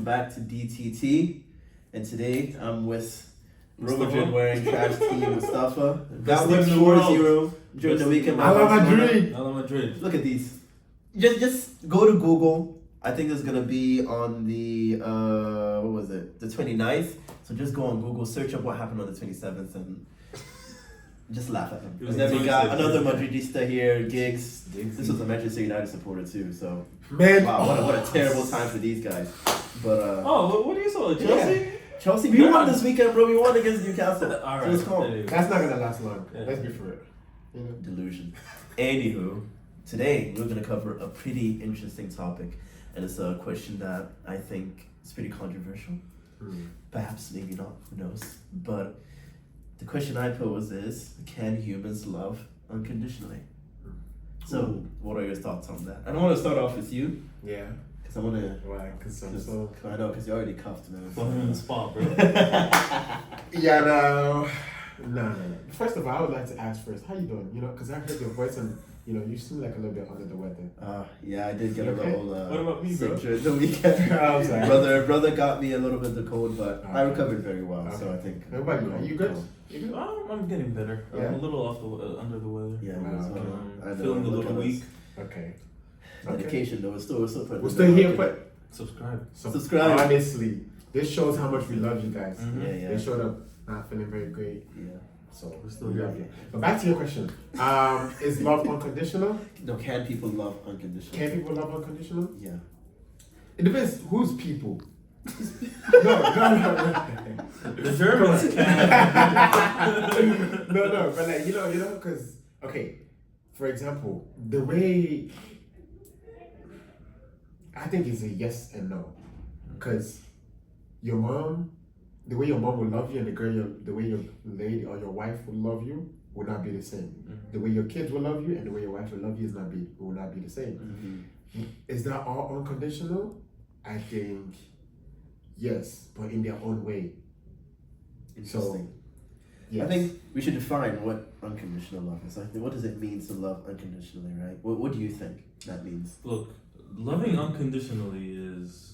back to DTT, and today I'm with Mustafa. Madrid wearing trash tee Mustafa. Best Got team in the world. 4-0 during the weekend. I love Madrid. Hello Madrid. Look at these. Just go to Google. I think it's gonna be on the what was it? The 29th. So just go on Google, search up what happened on the 27th, and just laugh at them. It was And then we the got 26th, another yeah. Madridista here, Gigs. Gigs. This was a Manchester United supporter too. So Man, wow, what a terrible time for these guys. But Oh, what do you saw? Chelsea? Chelsea, we won this weekend, bro. We won against Newcastle. All So it's right. calm. that's not gonna last long. Yeah. Let's be for it. You know? Delusion. Anywho, today we're gonna cover a pretty interesting topic, and it's a question that I think is pretty controversial. Perhaps, maybe not. Who knows? But the question I pose is: can humans love unconditionally? So, what are your thoughts on that? And I want to start off with you, Yeah. because I want to. Why? Because I'm so. I know, because you're already cuffed, man. Put him in the spot, bro. Yeah, no. No. First of all, I would like to ask first, how you doing? You know, because I heard your voice and, you know, you seem like a little bit under the weather. Yeah, I did get a Okay. little. What about me, bro? sick during the weekend. I'm sorry. brother got me a little bit of the cold, but I Okay. recovered very well. So Okay. I think. What about you? Are you good? You good? I'm getting better. Yeah? I'm a little off under the weather. Yeah, Wow, so, okay. I know, Feeling a look little at us. weak. Okay. Dedication though, we're still putting. We're in still the here, work, but Subscribe. Subscribe. Honestly, this shows how much we love you guys. Mhm. Yeah. They showed up not feeling very great, Yeah. so We're still we here. love you. But back to your question. Is love unconditional? No, can people love unconditionally? Can people love unconditional? Yeah. It depends. Who's people? no. The Germans can. no, but like you know, because okay, for example, the way I think is a yes and no, because your mom, the way your mom will love you, and the way your lady or your wife will love you will not be the same. The way your kids will love you and the way your wife will love you will not be the same. Is that all unconditional? I think yes, but in their own way. Interesting. Yes. I think we should define what unconditional love is. Like, what does it mean to love unconditionally, right? What do you think that means? Look, loving unconditionally is,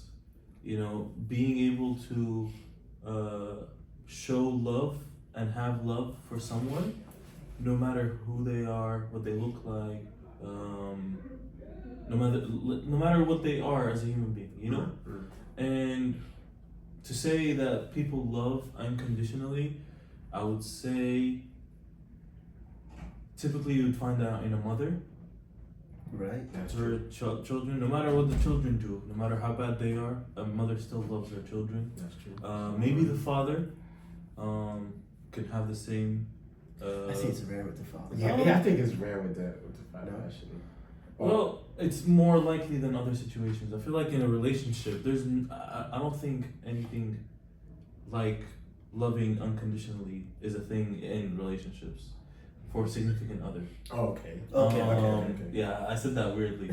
being able to show love and have love for someone, no matter who they are, what they look like, no matter what they are as a human being, And to say that people love unconditionally, I would say typically you would find that in a mother. Right. That's Her true. children, no matter what the children do, no matter how bad they are, a mother still loves her children. That's true. Maybe the father could have the same. I see it's rare with the father. Yeah, I think it's rare with the father No. actually. Well, it's more likely than other situations. I feel like in a relationship, I don't think anything like loving unconditionally is a thing in relationships for significant others. Oh, okay. Okay. Yeah, I said that weirdly.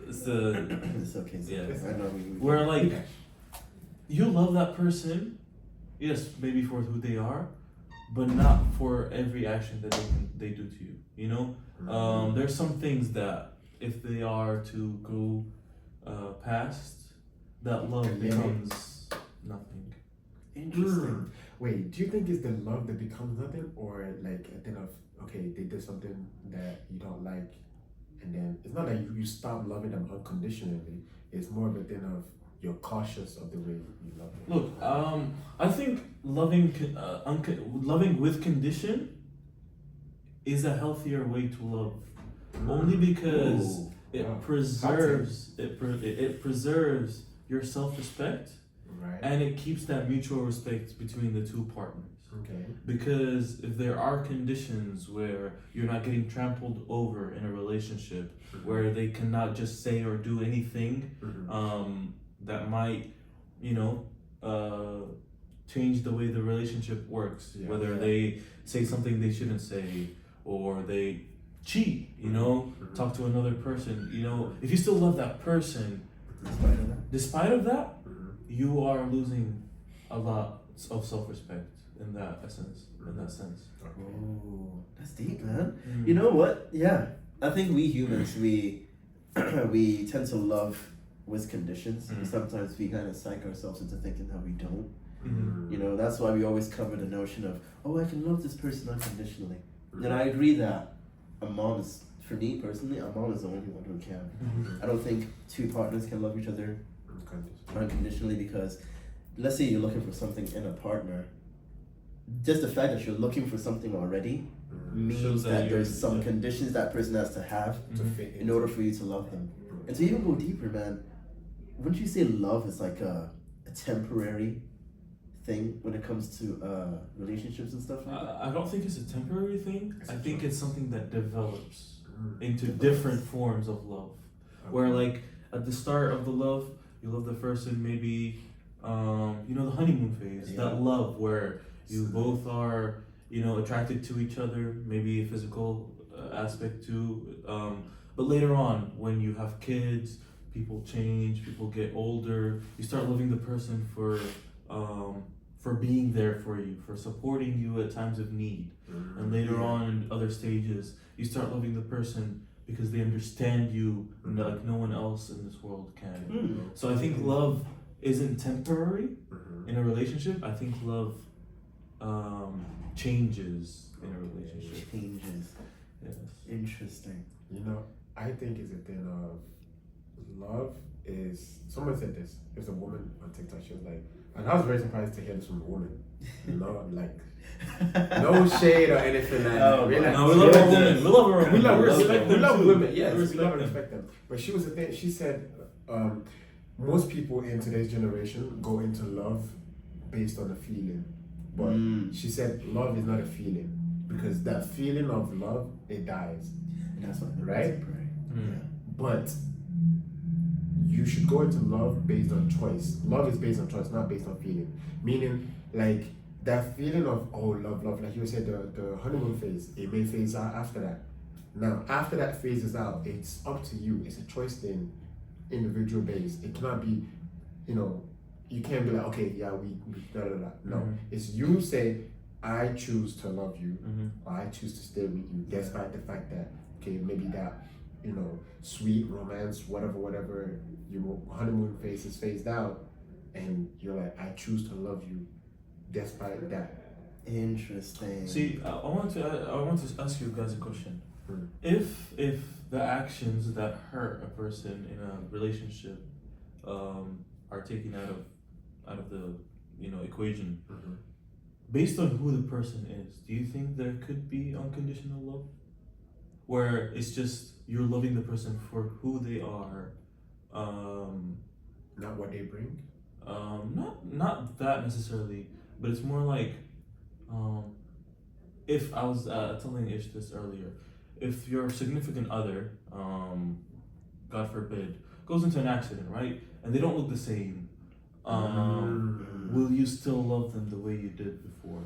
It's the It's okay. So Yeah. I know where like you love that person, yes, maybe for who they are, but not for every action that they do to you. There's some things that if they are to go past, that love Yeah. becomes nothing. Interesting. Wait, do you think it's the love that becomes nothing, or like a thing of okay, they did something that you don't like, and then it's not that you stop loving them unconditionally. It's more of a thing of you're cautious of the way you love them. Look, I think loving with condition is a healthier way to love, only because Ooh. it Wow. preserves it preserves your self-respect, Right. and it keeps that mutual respect between the two partners. Okay. Because if there are conditions where you're not getting trampled over in a relationship, where they cannot just say or do anything that might, change the way the relationship works, Yeah. whether Yeah. they say something they shouldn't say, or they cheat, talk to another person, if you still love that person, despite of that, you are losing a lot of self-respect in that sense. Oh, that's deep, man. You know what? Yeah, I think we humans we we tend to love with conditions. Sometimes we kind of psych ourselves into thinking that we don't. Mm-hmm. You know, that's why we always cover the notion of, oh, I can love this person unconditionally. And I agree that a mom is, for me personally, a mom is the only one who can. Mm-hmm. I don't think two partners can love each other unconditionally, because let's say you're looking for something in a partner. Just the fact that you're looking for something already means Shows that that you're- there's some conditions that person has to have To Mhm. fit in order for you to love them. And to even go deeper, man, wouldn't you say love is like a temporary thing when it comes to relationships and stuff like that? I don't think it's a temporary thing. It's I a think choice. it's something that develops into Develops. different forms of love. Where like at the start of the love, you love the person maybe, the honeymoon phase. Yeah. That love where you both are, attracted to each other. Maybe a physical aspect too. But later on, when you have kids, people change. People get older. You start loving the person for being there for you, for supporting you at times of need. And later on in other stages, you start loving the person because they understand you like no one else in this world can. So I think love isn't temporary in a relationship. I think love changes in a relationship. Changes. Yes. Interesting. I think it's a thing of love is, someone said this, there's a woman on TikTok, she was like, and I was very surprised to hear this from a woman, like, no shade or anything like that. Oh, Relax. No, we love our women. We love our women. We love, respect we them love too. women, yes, We we love and them. respect them. But she was the thing, she said, most people in today's generation go into love based on a feeling. But she said love is not a feeling, because that feeling of love, it dies. And that's what I meant by Right? temporary. Mm. But you should go into love based on choice. Love is based on choice, not based on feeling. Meaning, like, that feeling of, oh, love, like you said, the honeymoon phase, it may phase out after that. Now, after that phases out, it's up to you. It's a choice thing, individual based. It cannot be, you can't be like, okay, yeah, we da da da. No, it's you say, I choose to love you, or I choose to stay with you, despite the fact that, okay, maybe that, sweet romance, whatever, honeymoon phase is phased out, and you're like, I choose to love you, despite that. Interesting. See, I want to ask you guys a question. If the actions that hurt a person in a relationship are taken out of the equation, based on who the person is, do you think there could be unconditional love, where it's just you're loving the person for who they are, Not what they bring. not that necessarily, but it's more like, if I was telling Ish this earlier, if your significant other, God forbid, goes into an accident, right, and they don't look the same, will you still love them the way you did before?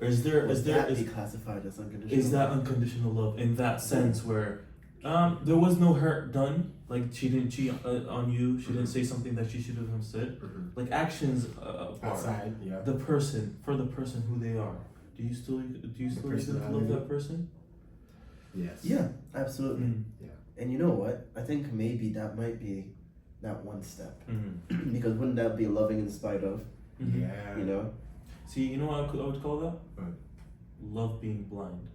Or is that be classified as unconditional? is that unconditional love in that sense where there was no hurt done, like she didn't cheat on you, she didn't say something that she shouldn't have said, like actions apart, Outside, yeah. the person who they are, do you still reason to love that person? Yes. Yeah, absolutely. Yeah. And you know what? I think maybe that might be that one step. Mm-hmm. Because wouldn't that be loving in spite of? Mm-hmm. Yeah. You know? See, you know what I would call that? What? Love being blind.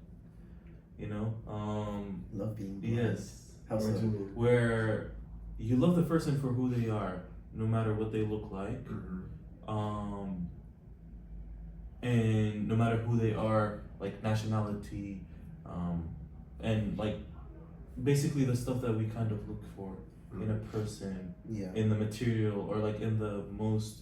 Love being blind. Yes. How so? What do you mean? Where you love the person for who they are, no matter what they look like, and no matter who they are, like nationality, and like basically the stuff that we kind of look for in a person, Yeah. in the material, or like in the most,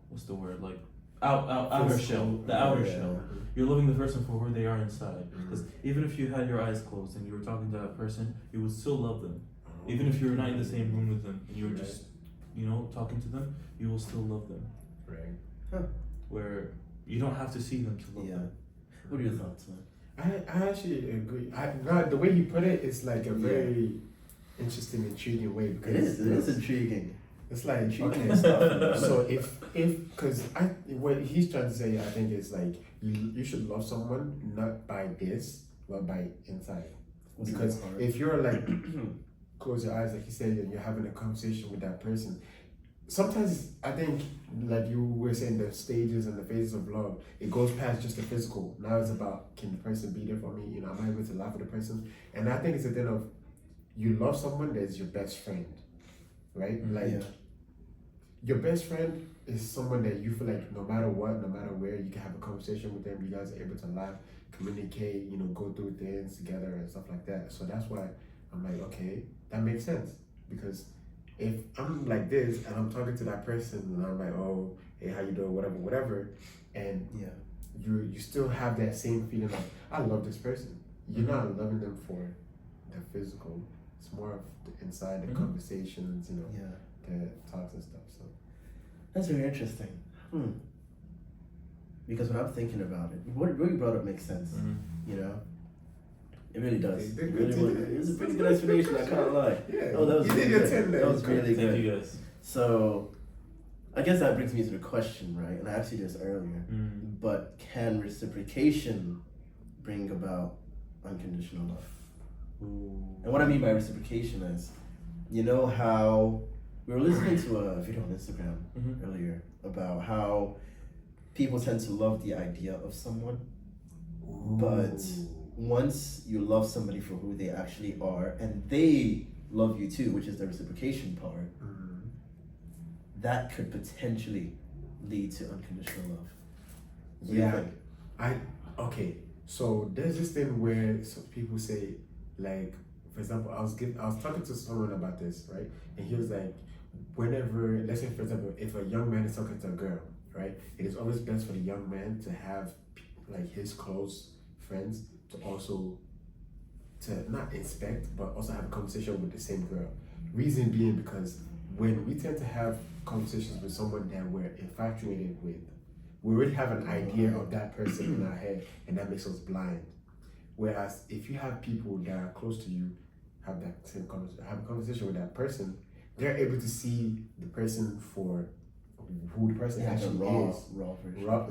what's the word, like outer shell, the outer Yeah. shell. You're loving the person for who they are inside. Because even if you had your eyes closed and you were talking to that person, you would still love them. Even if you were not in the same room with them and you were just, talking to them, you will still love them. Right. Huh. Where you don't have to see them to love Yeah. them. What are your thoughts, man? I actually agree. The way you put it, it's like a very interesting, intriguing way, because It is intriguing. it's like, Intriguing okay, stuff. so if because what he's trying to say, I think, is like you should love someone not by this, but by inside. What's Because in the heart? if you're like close your eyes, like you said, and you're having a conversation with that person. Sometimes I think, like you were saying, the stages and the phases of love, it goes past just the physical. Now it's about, can the person be there for me? You know, am I able to laugh with the person? And I think it's a thing of, you love someone that's your best friend, right? Like, your best friend is someone that you feel like no matter what, no matter where, you can have a conversation with them. You guys are able to laugh, communicate, you know, go through things together and stuff like that. So that's why I'm like, okay, that makes sense. Because if I'm like this and I'm talking to that person and I'm like, oh, hey, how you doing, whatever, and you still have that same feeling of, I love this person. You're not loving them for the physical. It's more of the inside, the conversations, you know, the talks and stuff. So that's very interesting. Because when I'm thinking about it, what you brought up makes sense. You know, it really does. It was a pretty good explanation. I can't lie. Yeah, oh, that was really good. That was really good. Thank you guys. So, I guess that brings me to the question, right? And I asked you this earlier. But can reciprocation bring about unconditional love? And what I mean by reciprocation is, you know how we were listening to a video on Instagram earlier about how people tend to love the idea of someone, but once you love somebody for who they actually are and they love you too, which is the reciprocation part, that could potentially lead to unconditional love. Okay. So there's this thing where some people say, like, for example, I was talking to someone about this, right? And he was like, whenever, let's say for example, if a young man is talking to a girl, right? It is always best for the young man to have like his close friends to also to not inspect, but also have a conversation with the same girl. Reason being because when we tend to have conversations with someone that we're infatuated with, we already have an idea of that person in our head, and that makes us blind. Whereas if you have people that are close to you, have that same have a conversation with that person, they're able to see the person for who the person actually is. Raw,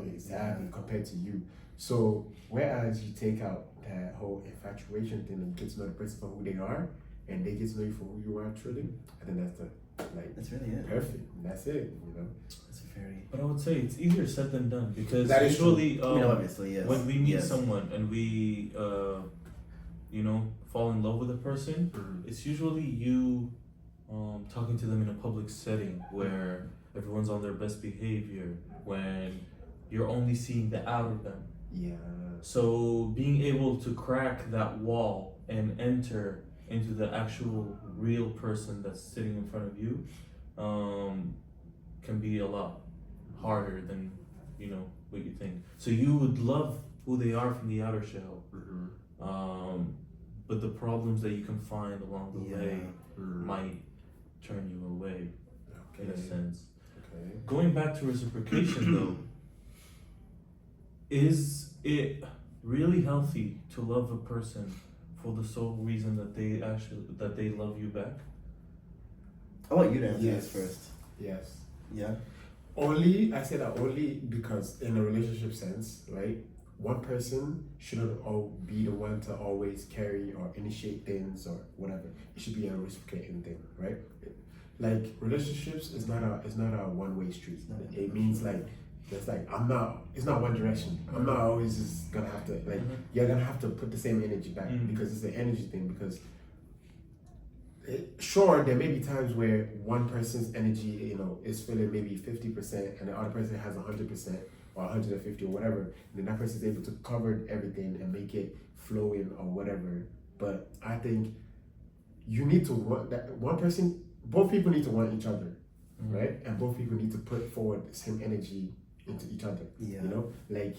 exactly, compared to you. So whereas you take out that whole infatuation thing and get to know the person for who they are, and they get to know you for who you are truly, I think that's really it. Perfect. That's it. You know. It's very. But I would say it's easier said than done because that usually, obviously, yes. when we meet someone and we, fall in love with a person, it's usually you, talking to them in a public setting where everyone's on their best behavior, when you're only seeing the out of them. Yeah. So being able to crack that wall and enter into the actual real person that's sitting in front of you, can be a lot harder than what you think. So you would love who they are from the outer shell, but the problems that you can find along the way might turn you away, in a sense. Going back to reciprocation though, is it really healthy to love a person for the sole reason that they love you back? I want you to answer this first. Yes. Yeah. I say that only because in a relationship sense, right? One person shouldn't be the one to always carry or initiate things or whatever. It should be a reciprocating thing, right? Like relationships is not a one-way street. It means like it's not one direction. I'm not always just gonna have to you're gonna have to put the same energy back because it's an energy thing. Because sure, there may be times where one person's energy, is feeling maybe 50%, and the other person has 100% or 150 or whatever. And then that person is able to cover everything and make it flowing or whatever. But I think you need to want that one person. Both people need to want each other, right? And both people need to put forward the same energy into each other. Yeah. Like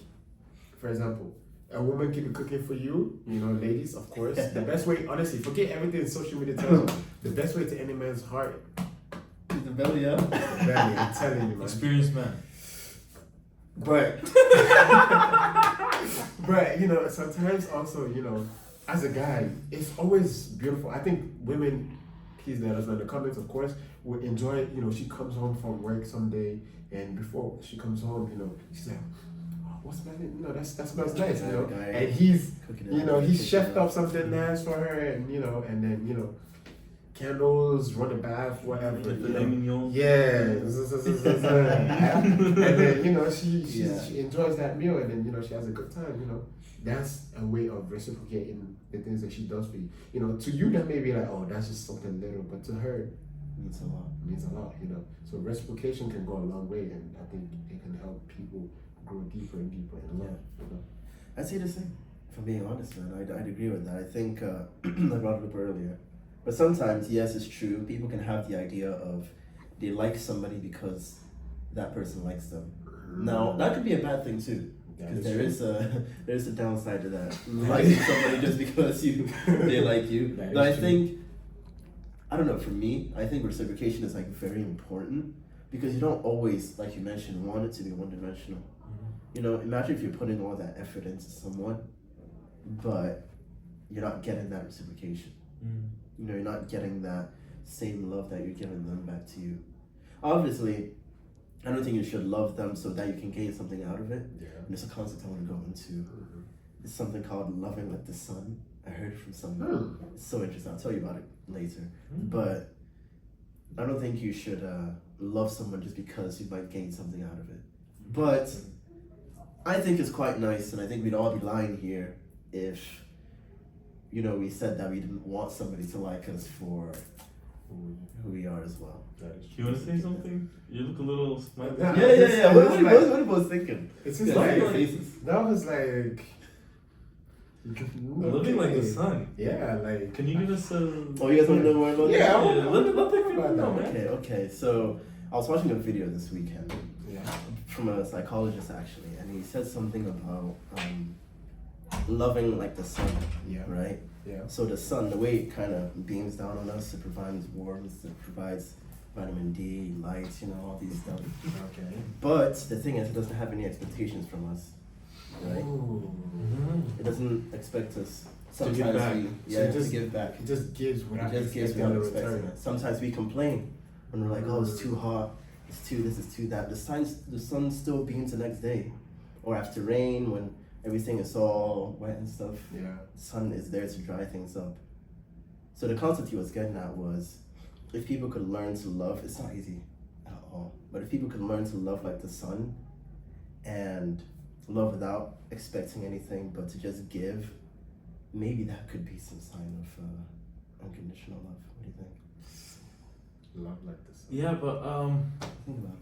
for example, a woman can be cooking for you, ladies, of course. The best way, honestly, forget everything social media tells you. The best way to any man's heart is the belly up. The belly, I'm telling you, man. Experienced man. But sometimes also, as a guy, it's always beautiful. I think women, please let us know in the comments, of course, would enjoy, she comes home from work someday, and before she comes home, she's like, what's smelling? That smells nice, and he's, he's chefed up something nice for her, and and then, candles, run a bath, whatever. The you filet know. mignon. Yeah. And then, you know, she Yeah. enjoys that meal, and then, you know, she has a good time, you know. That's a way of reciprocating the things that she does for you. You know, to you that may be like, oh, that's just something little, but to her, Means a lot. it means a lot, you know. So reciprocation can go a long way, and I think it can help people grow deeper and deeper in love, you know. I'd say the same. If I'm being honest, man, I'd agree with that. I think I brought it up earlier, but sometimes, yes, it's true. People can have the idea of they like somebody because that person likes them. Now that could be a bad thing too, because there's a downside to that. Liking somebody just because they like you. That But I is true. think, I don't know. For me, I think reciprocation is like very important because you don't always, like you mentioned, want it to be one-dimensional. You know, imagine if you're putting all that effort into someone, but you're not getting that reciprocation. You know, you're not getting that same love that you're giving them back to you. Obviously, I don't think you should love them so that you can gain something out of it. Yeah. And there's a concept I want to go into. It's something called loving like the sun. I heard it from someone. It's so interesting. I'll tell you about it later. But I don't think you should love someone just because you might gain something out of it. But I think it's quite nice, and I think we'd all be lying here if, you know, we said that we didn't want somebody to like us for who we are as well. That is You want to say something? You look a little smiley. Yeah. Yeah. What are you both thinking? It's just Yeah, like, your faces. that was like, Living like the sun. Yeah, like. Can you give us a? Oh, you guys want to know more about Yeah, I that? wanna- let the people about know, that. man. Okay. So I was watching a video this weekend Yeah. from a psychologist actually, and he said something about loving like the sun, Yeah. right? Yeah. So the sun, the way it kind of beams down on us, it provides warmth, it provides vitamin D, light, you know, all these stuff. Okay. But the thing is, it doesn't have any expectations from us, right? Ooh. It doesn't expect us. To give Sometimes back. to give back. It just gives without It just gives expecting without a expecting return. it. Sometimes we complain when we're like, oh, it's too hot, it's too this, it's too that. The sun still beams the next day, or after rain when everything is all wet and stuff. Yeah. The sun is there to dry things up. So the concept he was getting at was, if people could learn to love, it's not easy at all, but if people could learn to love like the sun and love without expecting anything but to just give, maybe that could be some sign of unconditional love. What do you think? Love like this. Yeah, but Think about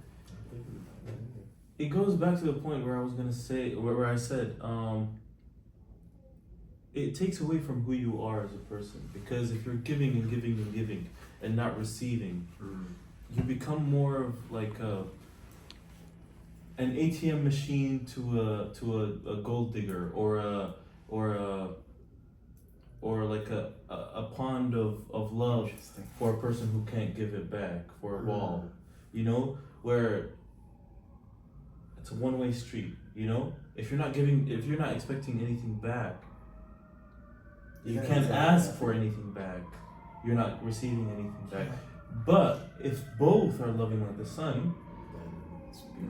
it. it goes back to the point where I was gonna say, where I said, it takes away from who you are as a person, because if you're giving and giving and giving and not receiving, you become more of like an ATM machine to a gold digger, or like a pond of love Interesting. for a person who can't give it back, for a wall, you know, where it's a one-way street, you know. If you're not expecting anything back, you Yeah, can't exactly. ask for anything back. You're not receiving anything back. But if both are loving like the sun,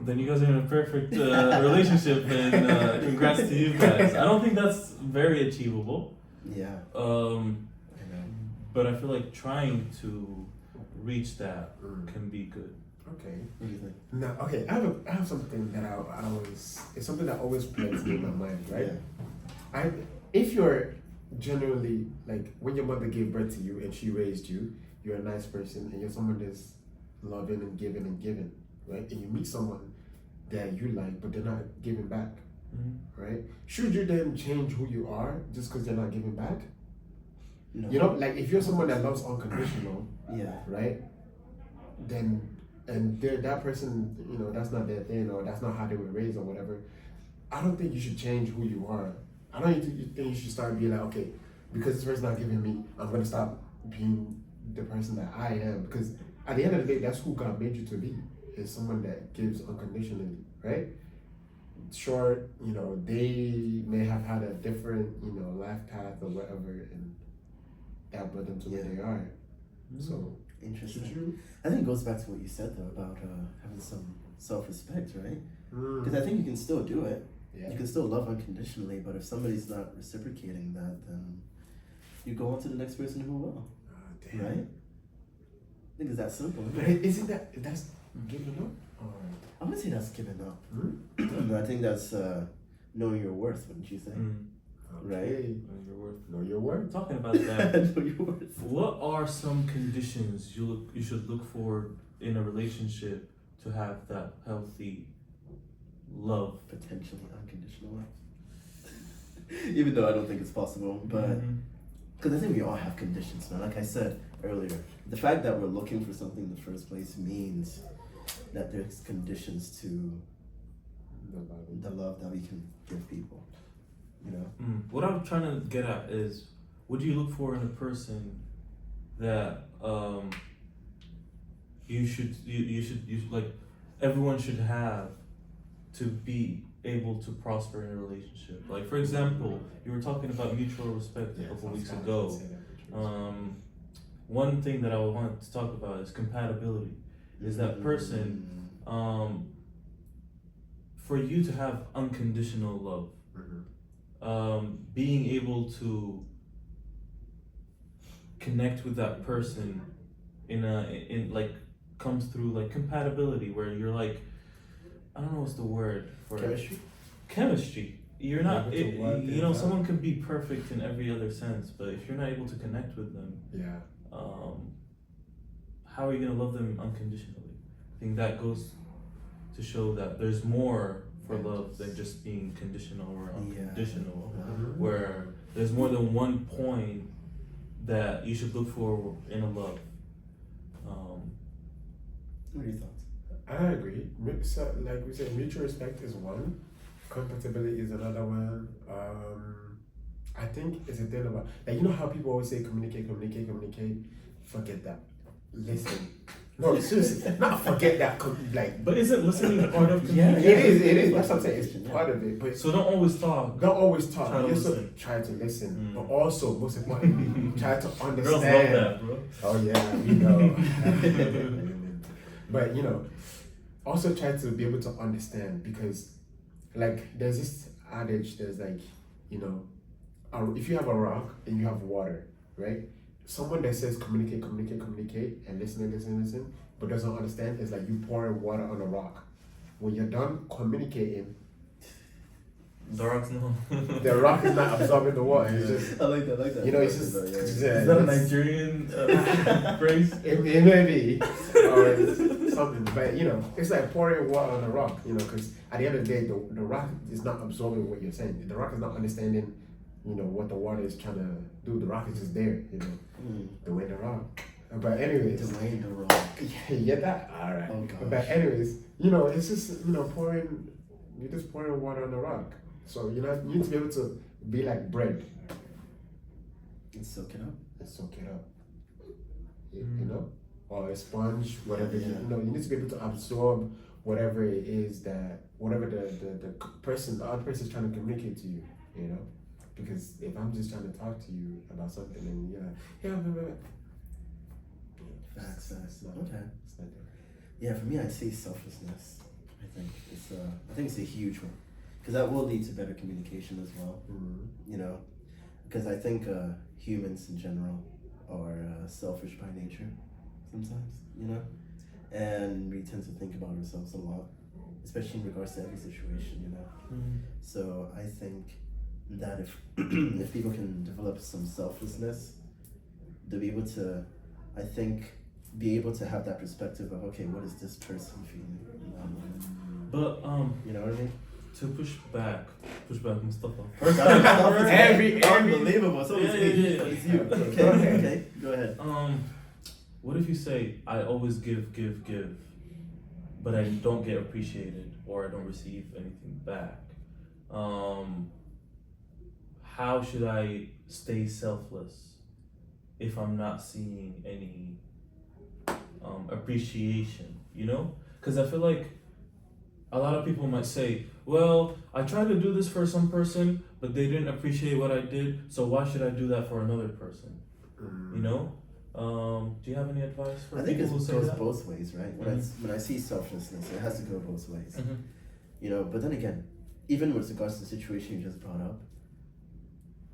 then you guys are in a perfect relationship, and congrats to you guys. I don't think that's very achievable. Yeah. Um, I know. but I feel like trying to reach that can be good. Okay. What do you think? Now, okay, I have something that it's something that always plays in my mind, right? Yeah. If you're genuinely, like, when your mother gave birth to you and she raised you, you're a nice person and you're someone that's loving and giving, right? And you meet someone that you like, but they're not giving back, right? Should you then change who you are just because they're not giving back? No. You know, like, if you're someone that loves unconditional, Yeah. right? Then, and that person, you know, that's not their thing, or that's not how they were raised or whatever. I don't think you should change who you are. I don't think you should start being like, okay, because this person's not giving me, I'm gonna stop being the person that I am. Because at the end of the day, that's who God made you to be. Is someone that gives unconditionally, right? Sure, you know, they may have had a different, you know, life path or whatever, and that brought them to where they are. So, Interesting. should you? I think it goes back to what you said though about having some self-respect, right? Because I think you can still do it. Yeah. You can still love unconditionally, but if somebody's not reciprocating that, then you go on to the next person who will, Damn. right? I think it's that simple. But Isn't it? isn't that's giving up? Or I wouldn't say that's giving up. hmm? I think that's knowing your worth, wouldn't you say? Right. Okay. Your worth. Know your worth. Talking about that, Know your worth. what are some conditions you should look for in a relationship to have that healthy love? Potentially unconditional love. Even though I don't think it's possible, but because I think we all have conditions, man. Like I said earlier, the fact that we're looking for something in the first place means that there's conditions to the love that we can give people. You know. What I'm trying to get at is, what do you look for in a person that you should like everyone should have to be able to prosper in a relationship? Like, for example, you were talking about mutual respect a couple weeks ago. One thing that I want to talk about is compatibility. Is that person, for you to have unconditional love, being able to connect with that person in like comes through like compatibility, where you're like, I don't know what's the word for Chemistry. Chemistry. You're not, Able to work you it know, out. someone can be perfect in every other sense, but if you're not able to connect with them, Yeah. how are you gonna love them unconditionally? I think that goes to show that there's more for love than just being conditional or unconditional, where there's more than one point that you should look for in a love. What are your thoughts? I agree. So, like we said, mutual respect is one. Compatibility is another one. I think it's a thing about, like, you know how people always say communicate. Forget that. Listen. No, seriously. Not forget that. Like, But isn't listening part of Yeah, communication? it is. That's what I'm saying. It's part of it. But So don't always talk. don't always talk. Try to You also listen. try to listen, but also most importantly, try to understand. Girls love that, bro. Oh yeah, we know. But you know, also try to be able to understand, because like there's this adage, there's like, you know, if you have a rock and you have water, right? Someone that says communicate and listen, but doesn't understand, is like you pouring water on a rock. When you're done communicating, The rocks no. the rock is not absorbing the water. It's just, I like that. you know, it's just, Is that a Nigerian phrase? It may be, or it's something, but you know, it's like pouring water on a rock, you know, because at the end of the day, the rock is not absorbing what you're saying. The rock is not understanding, you know, what the water is trying to do. The rock is just there, you know, the way the rock. But anyways, Dwayne the Rock. you get that? All right. Oh, gosh. But anyways, you know, it's just, you know, you're just pouring water on the rock. So you need to be able to be like bread And soak it up. and soak it up. You know, or a sponge, whatever. Yeah. You know, you need to be able to absorb whatever it is that, whatever the other person is trying to communicate to you. You know, because if I'm just trying to talk to you about something and you're like, yeah, blah, blah, blah. Facts. It's not- Okay. it's not there. Yeah, for me, I'd say selflessness. I think it's a huge one, because that will lead to better communication as well. You know, because I think humans in general are selfish by nature sometimes. You know, and we tend to think about ourselves a lot, especially in regards to every situation. You know, so I think that if if people can develop some selflessness, they'll be able to, I think, be able to have that perspective of, okay, what is this person feeling in that moment? But You know what I mean? to push back Mustafa. Unbelievable. So Yeah, it's you. Okay, Go ahead. okay, go ahead. What if you say, I always give, but I don't get appreciated or I don't receive anything back? How should I stay selfless if I'm not seeing any appreciation, you know? Because I feel like a lot of people might say, well, I tried to do this for some person, but they didn't appreciate what I did, so why should I do that for another person? You know? Do you have any advice for I think people it who say goes that? both ways, right? When I see selflessness, it has to go both ways. Mhm. You know, but then again, even with regards to the situation you just brought up,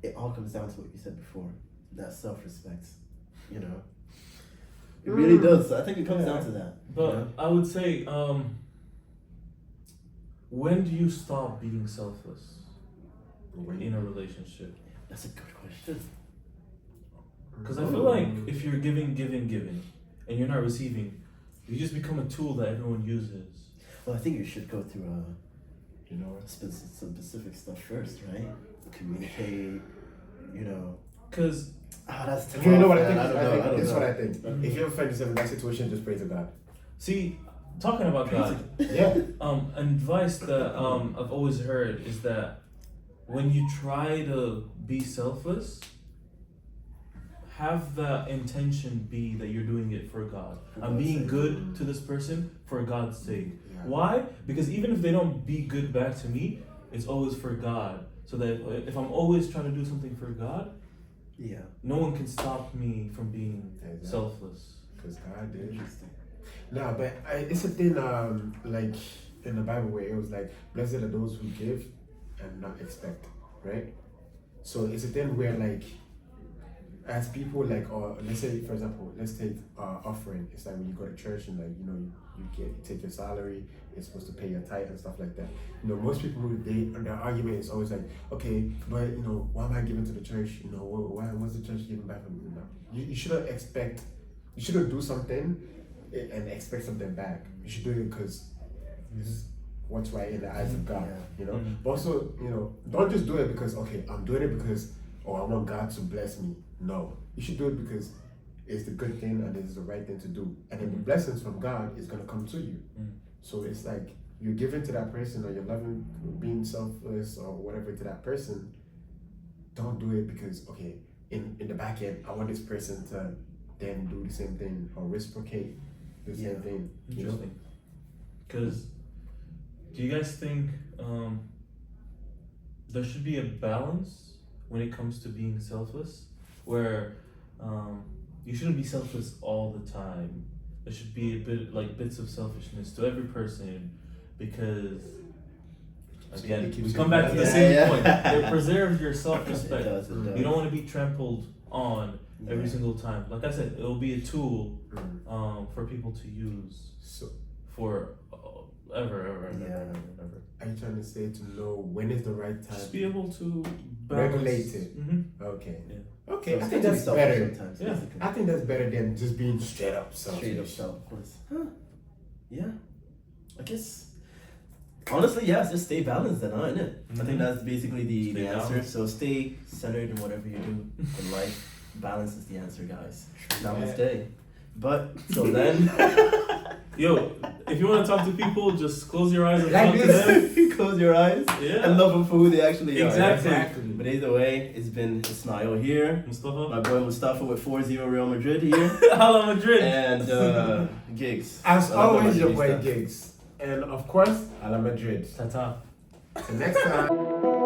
it all comes down to what you said before, that self-respect, you know? It really does. I think it comes down to that. But I would say, when do you stop being selfless in a relationship? That's a good question. Because I feel like if you're giving, and you're not receiving, you just become a tool that everyone uses. Well, I think you should go through Some some specific stuff first, right? Communicate, Because that's tough. You know what I man. think? I don't know. This is what I think. If you ever find yourself in that situation, just pray to God. see, talking about God, Yeah. advice that I've always heard is that when you try to be selfless, have the intention be that you're doing it for God. I'm being good to this person for God's sake. Yeah. Why? Because even if they don't be good back to me, it's always for God. So that if I'm always trying to do something for God, no one can stop me from being selfless. Because God did. No, but it's a thing like in the Bible where it was like, blessed are those who give and not expect, right? So it's a thing where like, as people like, or let's say for example, let's take offering. It's like when you go to church and like you take your salary. You're supposed to pay your tithe and stuff like that. Most people their argument is always like, okay, but why am I giving to the church? What's the church giving back from me? You shouldn't expect. You shouldn't do something and expect something back. You should do it because this is what's right in the eyes of God. But also don't just do it because I'm doing it because I want God to bless me. No, you should do it because it's the good thing and it's the right thing to do. And then the blessings from God is going to come to you. So it's like you're giving to that person or you're loving, being selfless or whatever to that person. Don't do it because, in the back end, I want this person to then do the same thing or reciprocate the same thing. Interesting. Because do you guys think there should be a balance when it comes to being selfless, where you shouldn't be selfless all the time? There should be a bit like bits of selfishness to every person, because again we come back to the same point. It preserves your self-respect. You don't want to be trampled on every single time. Like I said, it will be a tool for people to use for ever. Are you trying to say to know when is the right time? Just be able to regulate it. Okay. Yeah. Okay, I think that's better. Yeah. I think that's better than just being straight up self, of course. Yeah. I guess honestly, just stay balanced then, innit? I think that's basically the answer. So stay centered in whatever you do in life. Balance is the answer, guys. Namaste. But so then if you want to talk to people, just close your eyes and talk to them. Close your eyes and love them for who they actually are. Exactly. But either way, it's Ismail here. Mustafa. My boy Mustafa with 4-0 Real Madrid here. Hello Madrid. And Gigs. As always, your boy Gigs. And of course, Ala Madrid. Ta-ta. Till next time.